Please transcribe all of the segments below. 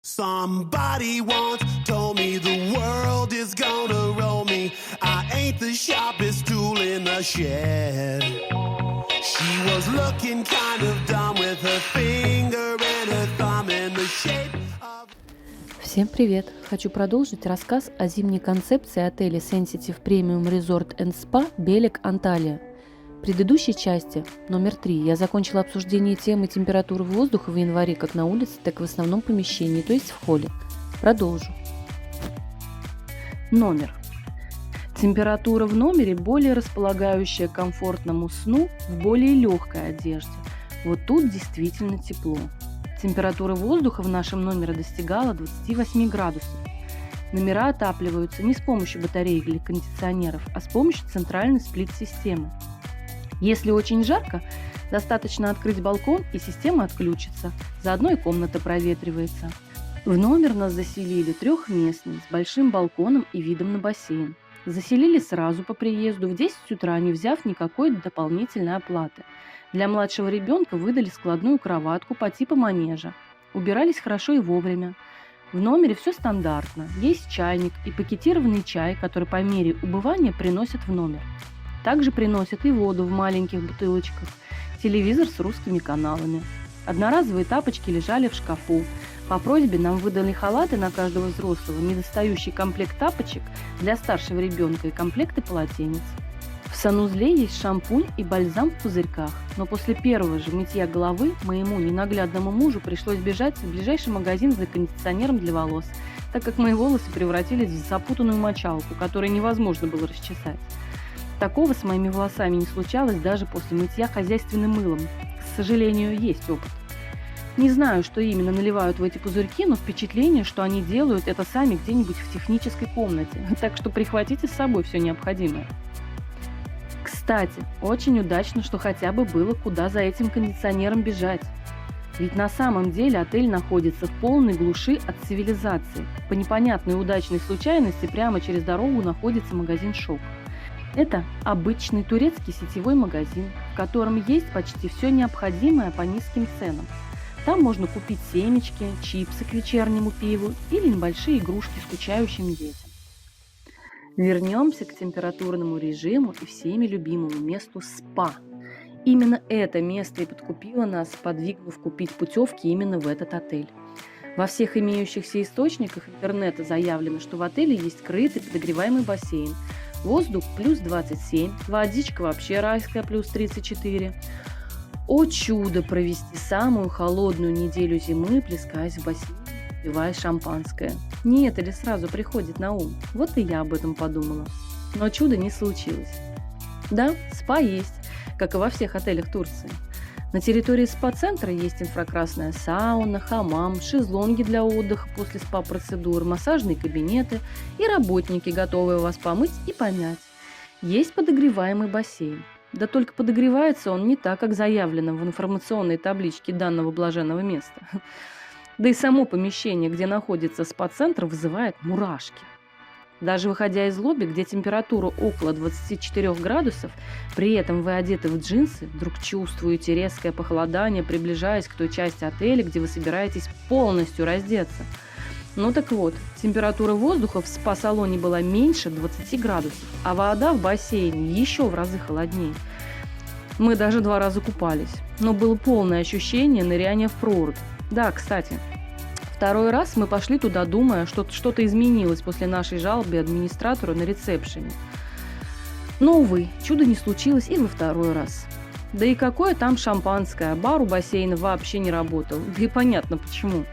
Somebody once told me the world is gonna roll me. I ain't the sharpest tool in the shed. She was looking kind of dumb with her finger and her thumb in the shape of... Всем привет! Хочу продолжить рассказ о зимней концепции отеля Sensitive Premium Resort and Spa Белек, Анталия. В предыдущей части, номер 3, я закончила обсуждение темы температуры воздуха в январе как на улице, так и в основном помещении, то есть в холле. Продолжу. Номер. Температура в номере более располагающая к комфортному сну в более легкой одежде. Вот тут действительно тепло. Температура воздуха в нашем номере достигала 28 градусов. Номера отапливаются не с помощью батареек или кондиционеров, а с помощью центральной сплит-системы. Если очень жарко, достаточно открыть балкон, и система отключится. Заодно и комната проветривается. В номер нас заселили трехместный, с большим балконом и видом на бассейн. Заселили сразу по приезду в 10 утра, не взяв никакой дополнительной оплаты. Для младшего ребенка выдали складную кроватку по типу манежа. Убирались хорошо и вовремя. В номере все стандартно. Есть чайник и пакетированный чай, который по мере убывания приносят в номер. Также приносят и воду в маленьких бутылочках, телевизор с русскими каналами. Одноразовые тапочки лежали в шкафу. По просьбе нам выдали халаты на каждого взрослого, недостающий комплект тапочек для старшего ребенка и комплекты полотенец. В санузле есть шампунь и бальзам в пузырьках, но после первого же мытья головы моему ненаглядному мужу пришлось бежать в ближайший магазин за кондиционером для волос, так как мои волосы превратились в запутанную мочалку, которую невозможно было расчесать. Такого с моими волосами не случалось даже после мытья хозяйственным мылом. К сожалению, есть опыт. Не знаю, что именно наливают в эти пузырьки, но впечатление, что они делают это сами где-нибудь в технической комнате, так что прихватите с собой все необходимое. Кстати, очень удачно, что хотя бы было куда за этим кондиционером бежать. Ведь на самом деле отель находится в полной глуши от цивилизации. По непонятной удачной случайности прямо через дорогу находится магазин «Шок». Это обычный турецкий сетевой магазин, в котором есть почти все необходимое по низким ценам. Там можно купить семечки, чипсы к вечернему пиву или небольшие игрушки скучающим детям. Вернемся к температурному режиму и всеми любимому месту СПА. Именно это место и подкупило нас, подвигнув купить путевки именно в этот отель. Во всех имеющихся источниках интернета заявлено, что в отеле есть крытый подогреваемый бассейн, воздух плюс 27, водичка вообще райская плюс 34. О чудо провести самую холодную неделю зимы, плескаясь в бассейне, пивая шампанское. Не это ли сразу приходит на ум? Вот и я об этом подумала. Но чудо не случилось. Да, спа есть, как и во всех отелях Турции. На территории спа-центра есть инфракрасная сауна, хамам, шезлонги для отдыха после спа-процедур, массажные кабинеты и работники, готовые вас помыть и помять. Есть подогреваемый бассейн. Да только подогревается он не так, как заявлено в информационной табличке данного блаженного места. Да и само помещение, где находится спа-центр, вызывает мурашки. Даже выходя из лобби, где температура около 24 градусов, при этом вы одеты в джинсы, вдруг чувствуете резкое похолодание, приближаясь к той части отеля, где вы собираетесь полностью раздеться. Ну так вот, температура воздуха в спа-салоне была меньше 20 градусов, а вода в бассейне еще в разы холоднее. Мы даже 2 раза купались, но было полное ощущение ныряния в прорубь. Да, кстати, второй раз мы пошли туда, думая, что что-то изменилось после нашей жалобы администратору на ресепшене. Но, увы, чудо не случилось и во второй раз. Да и какое там шампанское, бар у бассейна вообще не работал, да и понятно почему.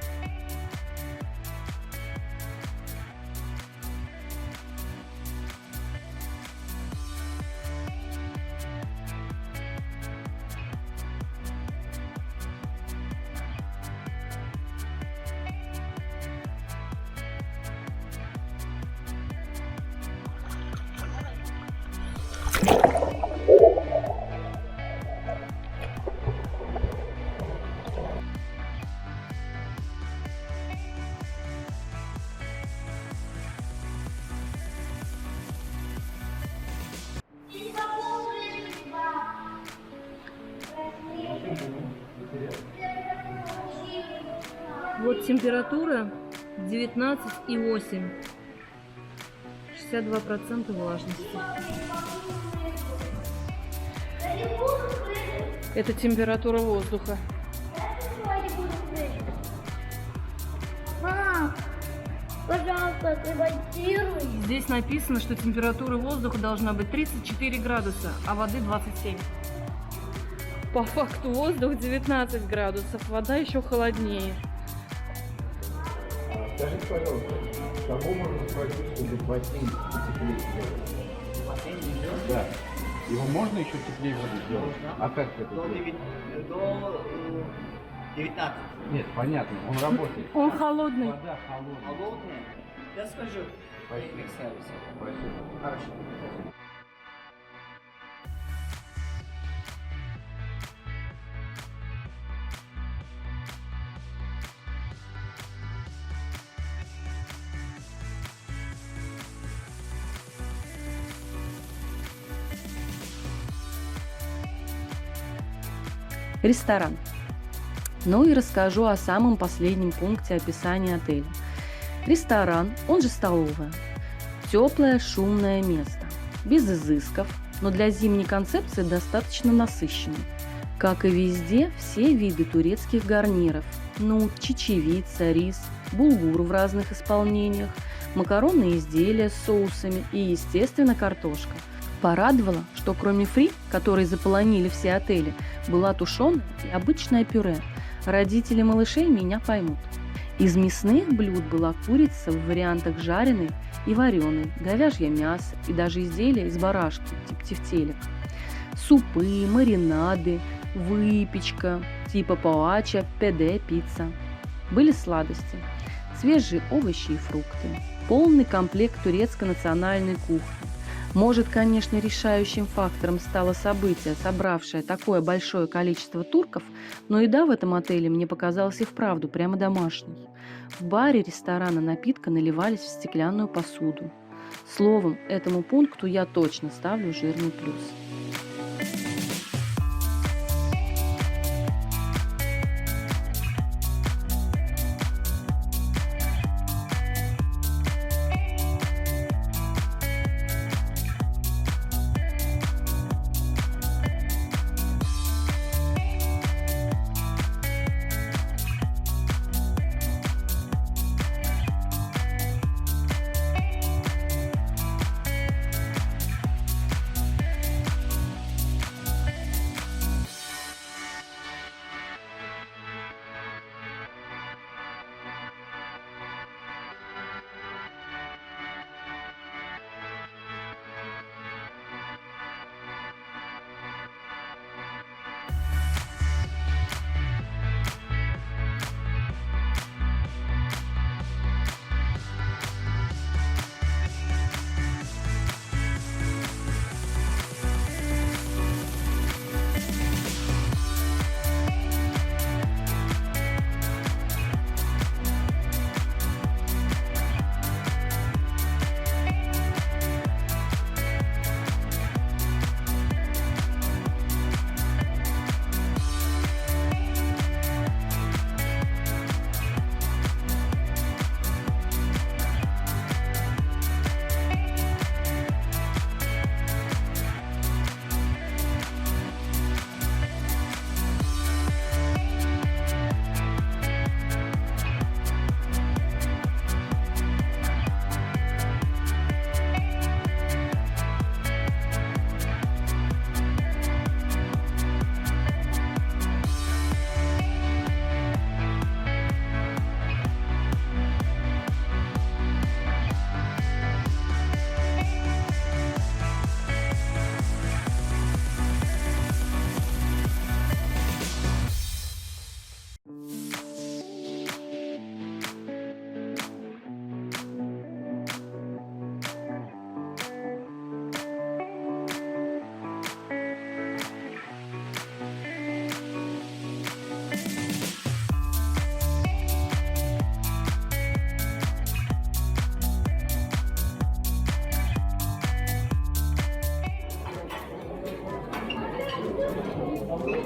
Вот Температура 19,8. 62% влажности. Это температура воздуха. Мам, пожалуйста, ремонтируй. Здесь написано, что температура воздуха должна быть 34 градуса, а воды 27. По факту воздух 19 градусов, вода еще холоднее. Скажите, пожалуйста, кого можно спросить, чтобы бассейн потеплее сделать? Бассейн идет? Да. Его можно еще теплее воду сделать? Можно. А как это До делать? 19. Нет, понятно, он работает. Он холодный. Вода холодная. Холодные? Я скажу. Спасибо. Сервис. Спасибо. Хорошо. Ресторан. Ну и расскажу о самом последнем пункте описания отеля. Ресторан, он же столовая. Теплое, шумное место. Без изысков, но для зимней концепции достаточно насыщенный. Как и везде, все виды турецких гарниров. Нут, чечевица, рис, булгур в разных исполнениях, макаронные изделия с соусами и, естественно, картошка. Порадовало, что кроме фри, которые заполонили все отели, была тушеная и обычное пюре. Родители малышей меня поймут. Из мясных блюд была курица в вариантах жареной и вареной, говяжье мясо и даже изделия из барашки, типа тефтелек. Супы, маринады, выпечка, типа поача, педе, пицца. Были сладости, свежие овощи и фрукты. Полный комплект турецкой национальной кухни. Может, конечно, решающим фактором стало событие, собравшее такое большое количество турков, но еда в этом отеле мне показалась и вправду прямо домашней. В баре ресторана напитка наливались в стеклянную посуду. Словом, этому пункту я точно ставлю жирный плюс.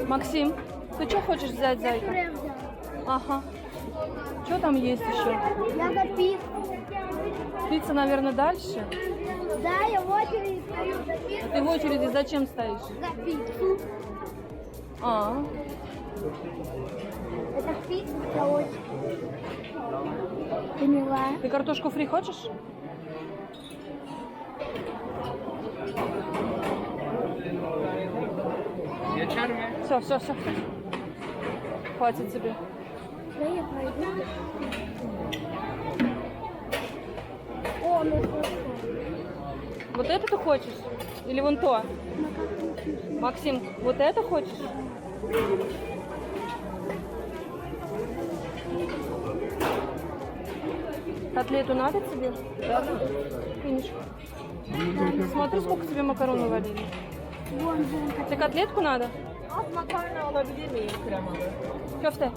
Максим, ты что хочешь взять, зайка? Пюре взял. Ага. Что там есть еще? Надо пиццу. Пицца, наверное, дальше. Да, я в очереди стою за пиццу. Ты в очереди зачем стоишь? За пиццу. А, Это пицца за очередь. Поняла? ты картошку фри хочешь? Все. Хватит тебе. Да я пойду. О, ну хорошо. Вот это ты хочешь? Или вон то? Максим, вот это хочешь? Котлету надо тебе? Да. Финиш. Смотри, сколько тебе макарон навалили. Вон. Тебе котлетку надо? Köfte.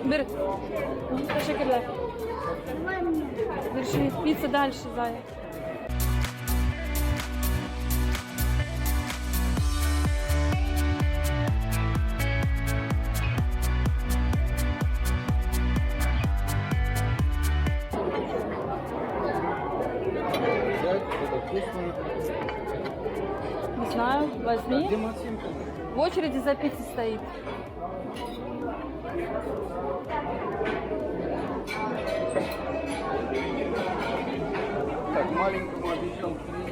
Bir. Teşekkürler. Давай мне. Держи. Пицца дальше, Зая. Не знаю, возьми. Где Максим? В очереди за пиццей стоит. Так, маленькому обещал 3.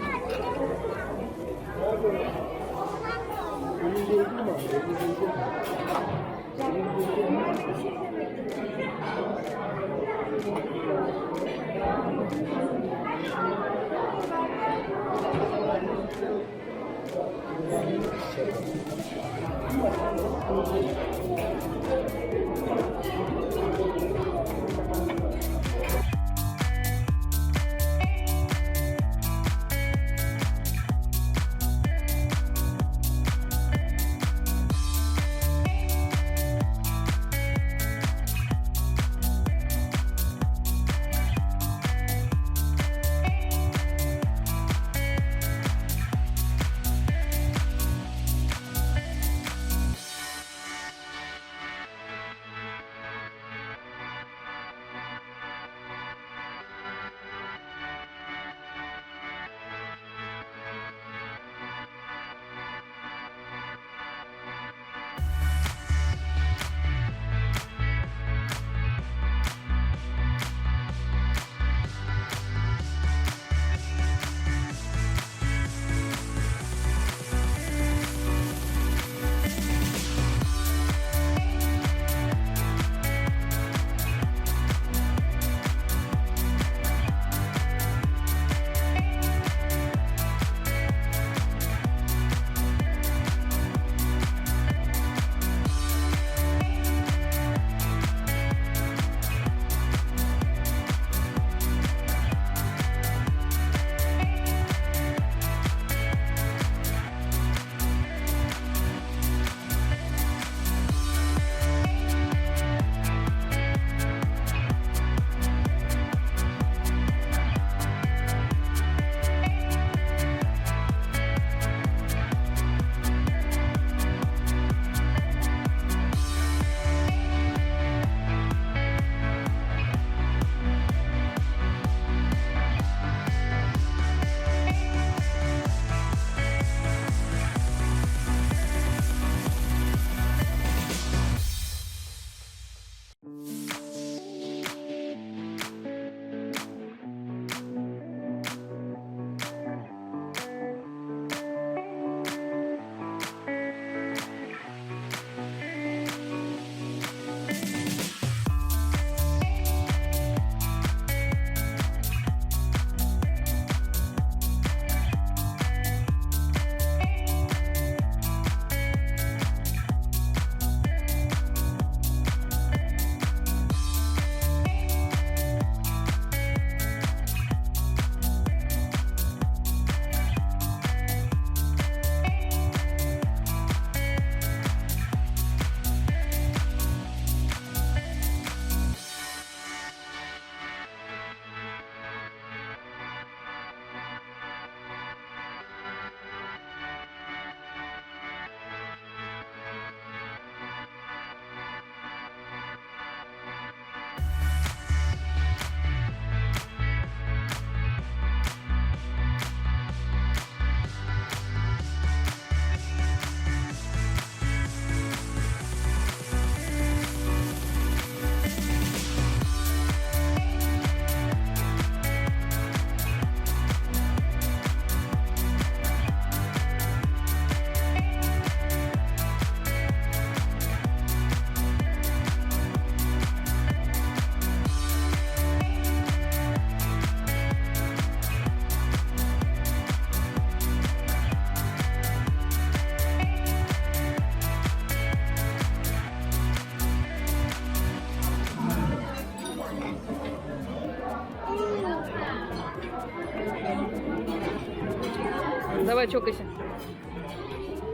Давай, чокайся.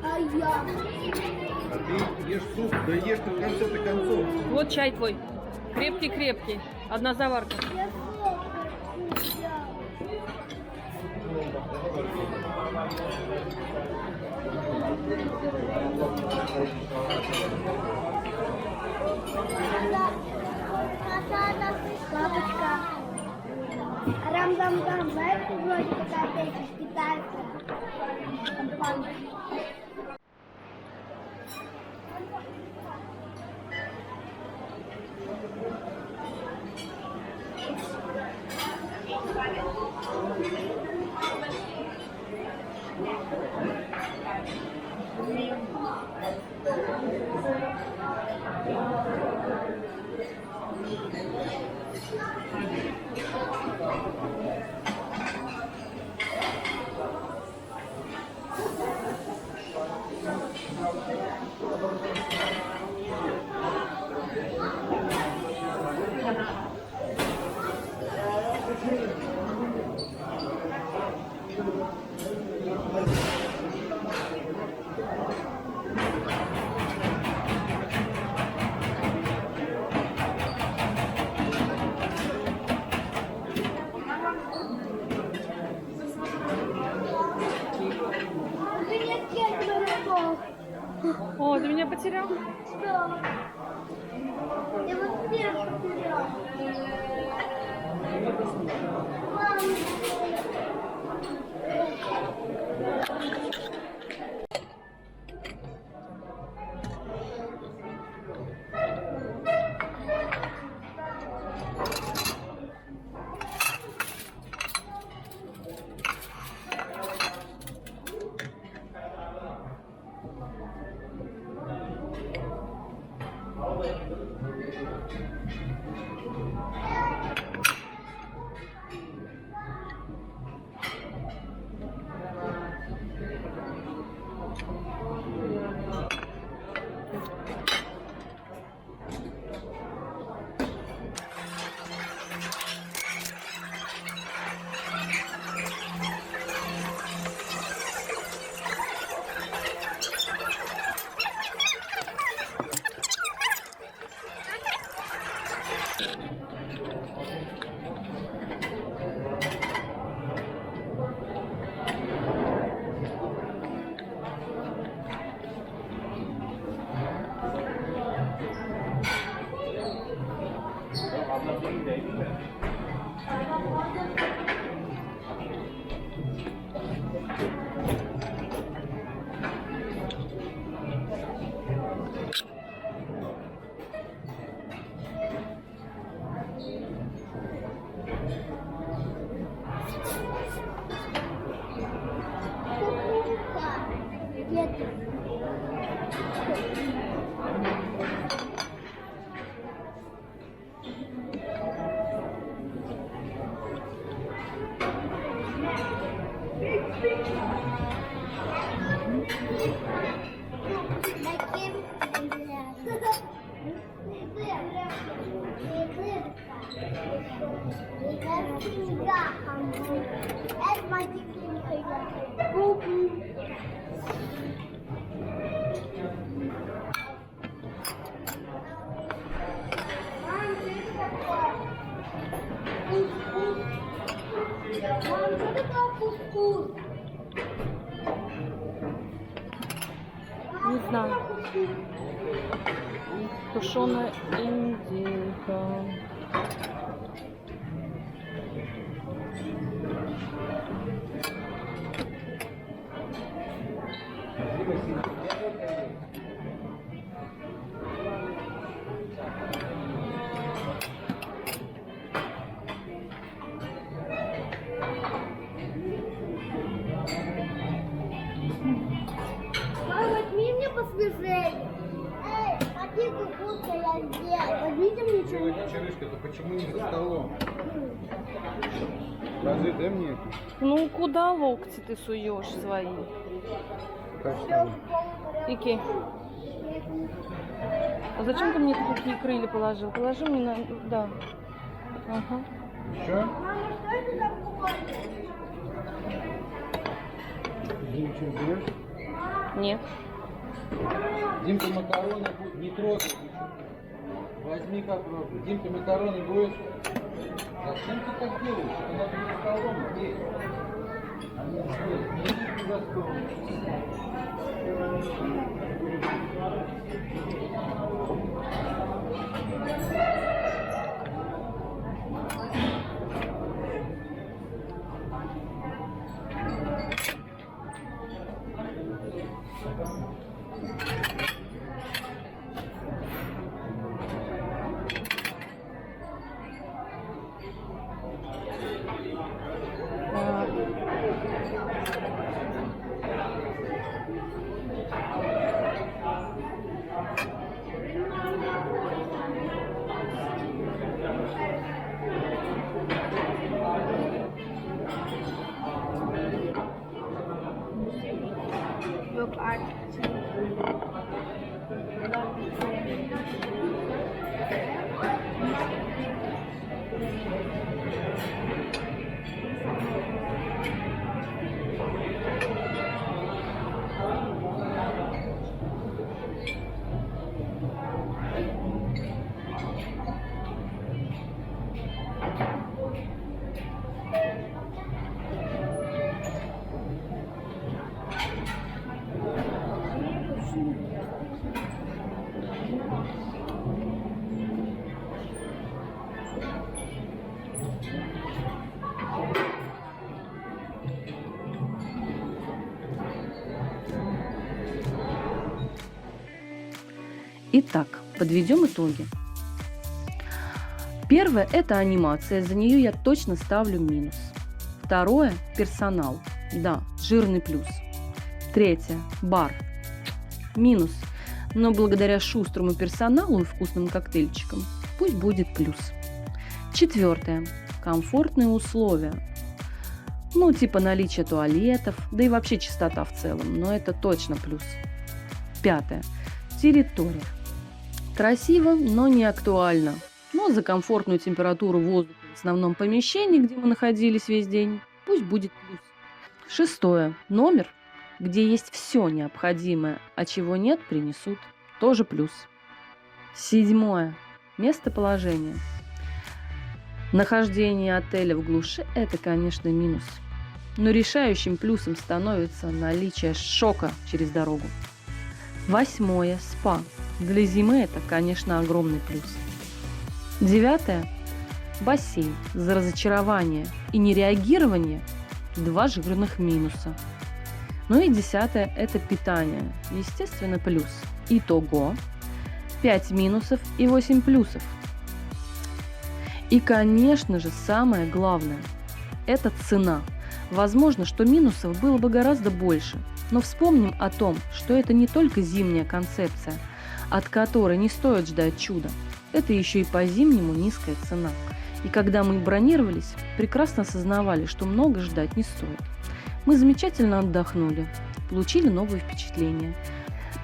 А я? А ты ешь суп, да ешь ты в конце-то концов. Вот чай твой. Крепкий-крепкий. Одна заварка. Я сок взял. Папочка. Рам-дам-дам, знаешь, вроде такая песня китайская. Компания. Привет, я тебя нашел. О, ты меня потерял? Что? Я вот первый потерял. Не знаю. Тушеная индейка. Возьми мне посвежее. Эй, какие кукушки я сделал? Возьмите мне Чего не что-нибудь. чарышка, то почему не за столом? Разве дай мне это? Ну, куда локти ты суешь свои? Как там? Ики. А зачем ты мне такие крылья положил? Положи мне на... Да. Ага. Еще? Мама, что это за куколка? Дим, что берешь? Нет. Димка макароны будет не трогай. Возьми попробуй. Димка макароны будешь? Зачем ты так делаешь? Это надо не столом здесь. А не здесь. Не за стол. Look at Итак, подведем итоги. Первое – это анимация, за нее я точно ставлю минус. Второе – персонал, да, жирный плюс. Третье – бар, минус, но благодаря шустрому персоналу и вкусным коктейльчикам пусть будет плюс. Четвертое – комфортные условия. Ну, типа наличие туалетов, да и вообще чистота в целом, но это точно плюс. Пятое – территория. Красиво, но не актуально. Но за комфортную температуру воздуха в основном помещении, где мы находились весь день, пусть будет плюс. Шестое. Номер, где есть все необходимое, а чего нет, принесут. Тоже плюс. Седьмое. Местоположение. Нахождение отеля в глуши – это, конечно, минус. Но решающим плюсом становится наличие шока через дорогу. Восьмое. Спа. Для зимы это, конечно, огромный плюс. Девятое. Бассейн. За разочарование и нереагирование – 2 жирных минуса. Ну и десятое – это питание. Естественно, плюс. Итого 5 минусов и 8 плюсов. И, конечно же, самое главное – это цена. Возможно, что минусов было бы гораздо больше, но вспомним о том, что это не только зимняя концепция, от которой не стоит ждать чуда. Это еще и по-зимнему низкая цена. И когда мы бронировались, прекрасно осознавали, что много ждать не стоит. Мы замечательно отдохнули, получили новые впечатления.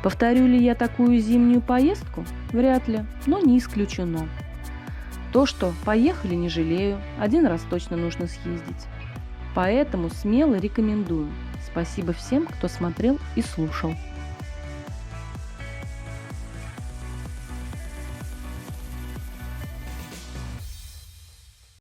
Повторю ли я такую зимнюю поездку? Вряд ли, но не исключено. То, что поехали, не жалею, 1 раз точно нужно съездить. Поэтому смело рекомендую. Спасибо всем, кто смотрел и слушал.